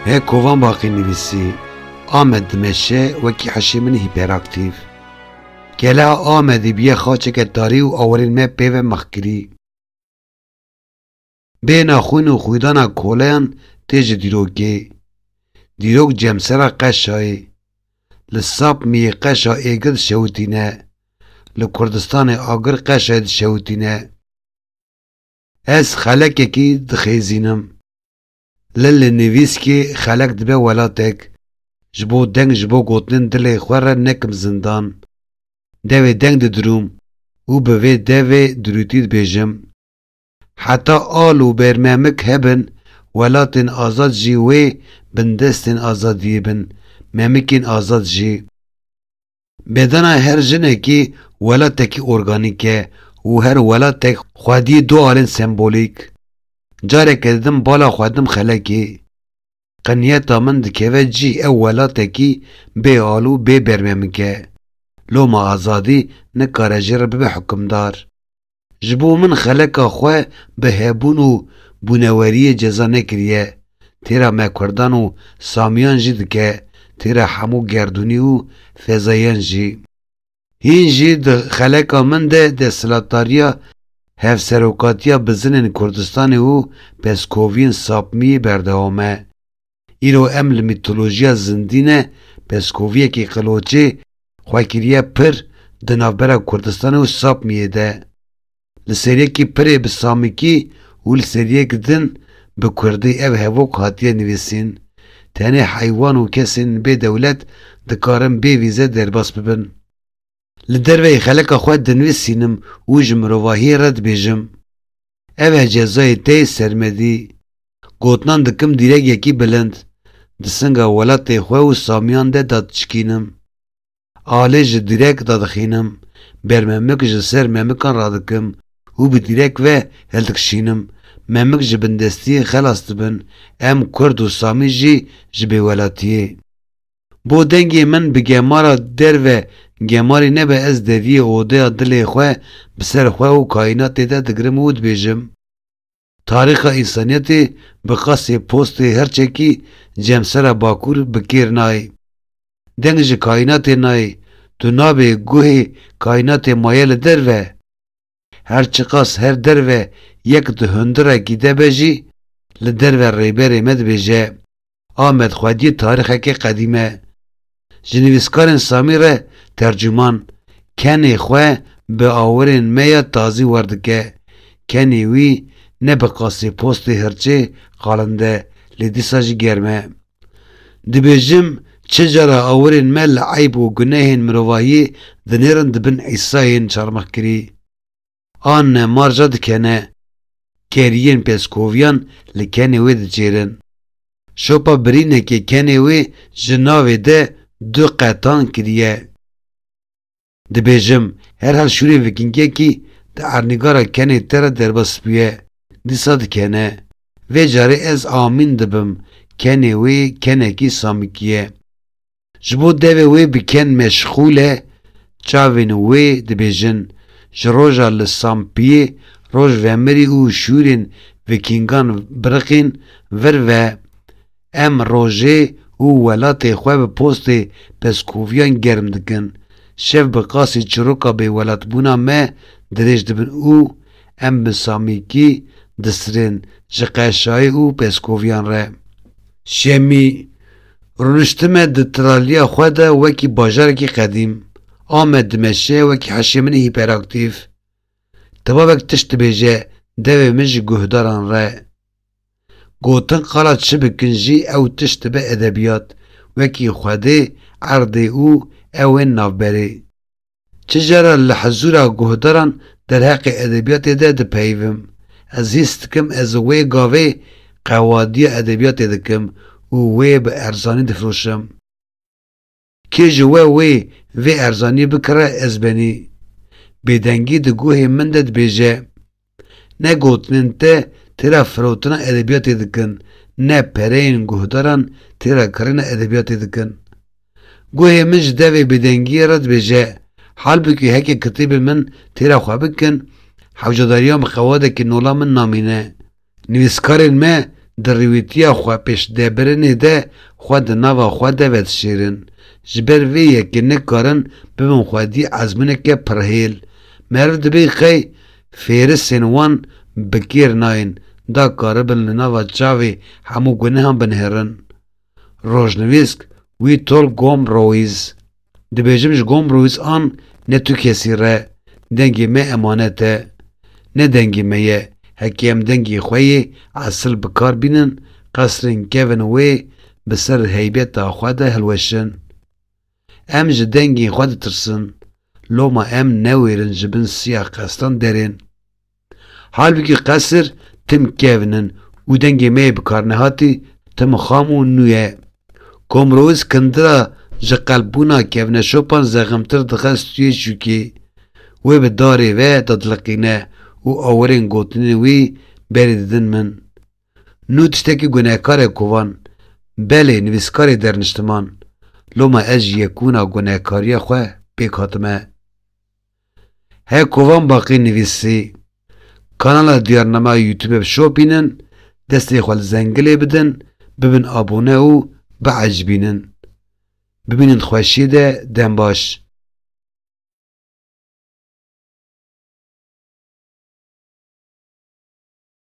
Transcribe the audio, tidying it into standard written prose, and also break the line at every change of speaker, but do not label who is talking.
He kovan bakî nivîsî, Amed dimeşe wekî heşê min hiperaktif. Gela Amedî biye xaçeke darî û awerên me pêve mexkirî. Bêhna xwîn û xwîdana koleyan tê ji dîrokê. Dîrok cemsera qeşayê. Li Sapmiyê qeşa êgir dişewitîne. Li Kurdistanê agir qeşayê dişewitîne. Ez xelekekî dixêzînim. Li nivîskê xelek dibe welatek. Ji bo deng ji bo gotinên dilê xwe re nekim zindan. Devê deng didirom û bi vê devê dirûtî dibêjim. Heta al û bermemik hebin, welatên azad jî wê bindestên azadiyê bin, memikên azad jî. Bedena her jinekî welatekî organîk e û her welatek xwediyê du alên sembolîk. Careke didim bala xwedim xelekê. Qiniyeta min dikeve cî ew welatekî bê al û bê bermemik e. Loma azadî nikare jê re bibe hukimdar. Ji bo min xeleka xwe bi hebûn û bûneweriyê ceza nekiriye. Têra me Kurdan û Samiyan jî dike, têra hemû gerdûnî û fezayiyan jî. Hîn jî di xeleka min de desthilatdariya hevserokatiya bizinên Kurdistanê û peskoviyên Sapmiyê berdewam e. Îro em li mîtolojiya zindîne peskoviyekî qiloçê xwekiriye pir di navbera Kurdistanê û Sapmiyê de. Li seriyekî pirê bi samîkî û li seriyek din bi Kurdî ev hevok hatiye nivîsîn. Tenê heywan û kesên bê dewlet dikarin bê vîze derbas bibin. Li derveyê xeleka xwe dinivîsînim û ji mirovahiyê re dibêjim. Ev e cezayê tê sermedî. Gotinan dikim dîrekekî bilind. Di singa welatê xwe û Samiyan de dadişkînim. Alê ji dîrek dadixînim. Bermemik ji ser memikan radikim û bi dîrek ve heldikşînim. Memik ji bindestiyê xelas dibin. Em Kurd û Samî jî ji bêwelatiyê. Bo dengê min bi gemara derve gemarî nebe ez deviyê odeya dilê xwe bi ser xwe û kaînatê de digirim û dibêjim. Tarîxa însaniyetê bi qasê postê herçekî cemsera bakur bi kêr nayê. Deng ji kaînatê nayê. Tu nabê guhê kaînatê maye li derve. Her çi qas her derve yek di hundirekî debe jî li derve rêberê me dibêje Amed xwediyê tarîxeke qedîm e. Ji nivîskarên Samî re tercüman kenê xwe bi awerên me ya tazî werdike. Kenê wî ne bi qasê postê hirçê qalinde lê dîsa jî germ e. Dibêjim çi cara awerên me li eyb û gunehên mirovahiyê dinêrin dibin îsayên çarmixkirî. An ne marja dikene. Keriyên Peskoviyan li kenê wê diçêrin. Şopa birînekê kenê wê ji navê de du qetan kiriye. Dibêjim her helşûrê vikingekî di ernîgara kenê te re derbas bûye. Dîsa dikene. Vê carê ez amîn dibim kenê wê kenekî samîkî ye. Ji bo devê wê bi ken meşxûl e, çavên wê dibêjin ji roja li Sampiyê roj vemirî û şûrên vikîngan biriqîn vir ve em rojê û welatê xwe bi postê Peskoviyan germ dikin. Şev bi qasî çîroka bêwelatbûna me dirêj dibin û em bi samîkî disirên ji qeşayê û Peskoviyan re. Şemî rûniştime di tiraliya xwe de wekî bajarekî qedîm. Amed dimeşe wekî heşê min hiperaktif. Tibavek tişt dibêje devê min ji guhdaran re. Gotin qala çi bikin jî ew tişt dibe edebiyat, wekî xwedê, erdê û ewên navberê. Çi jara li hezûra guhdaran derheqê edebiyatê de dipeyivim. Ez hîs dikim ez wê gavê qewadiya edebiyatê dikim û wê bi erzanî difroşim. Kê ji we wê vê erzanî bikire ez benî. Bêdengî di guhê min de dibêje. Ne gotinên te têra firotina edebiyatê dikin, ne pereyên guhdaran têra kirina edebiyatê dikin. Guhê min ji devê bêdengiyê re dibêje. Halbikî heke kitêbên min têra xwe bikin, hewcadariya mixewadekî nola min namîne. Nivîskarên me دریویتیا خوا پیش دبرنه ده خوا دناوا خوا دوید شیرن جبر ویه که نکارن ببین خوادی عزمونه که پرهیل مرو دبی خی فیرسین وان بکیر ناین دا کاربل ناوا چاوی همو گنه هم بنهرن روشنویسک وی تول گوم رویز دبیجمش گوم رویز آن نه تو کسی ره دنگی me emanete ne dengî me ye hekî em dengî xwe yê esil bikar bînin qesrên kevin wê bi ser heybeta xwe de hilweşin em ji dengên xwe ditirsin loma em newêrin ji bin siya qestan derên halbikî qesir tim kevinin û dengê me yê bikar nehatî tim xam û nû ye komrowiz kindira ji qelbûna kevneşopan zexemtir dixe stûyê çûkê wê bi darê ve dadliqîne û awerên gotinên wî berê didin min nû tiştekî gunehkarê kovan belê nivîskarê derniştiman loma ez ji yekûna gunehkariya xwe pêk hatime he kovan baqî nivîsî kanala diyarnama YouTube bişopînin destê xwe li zengilê bidin bibin abone û biecbînin bibînin xweşiyê de dem baş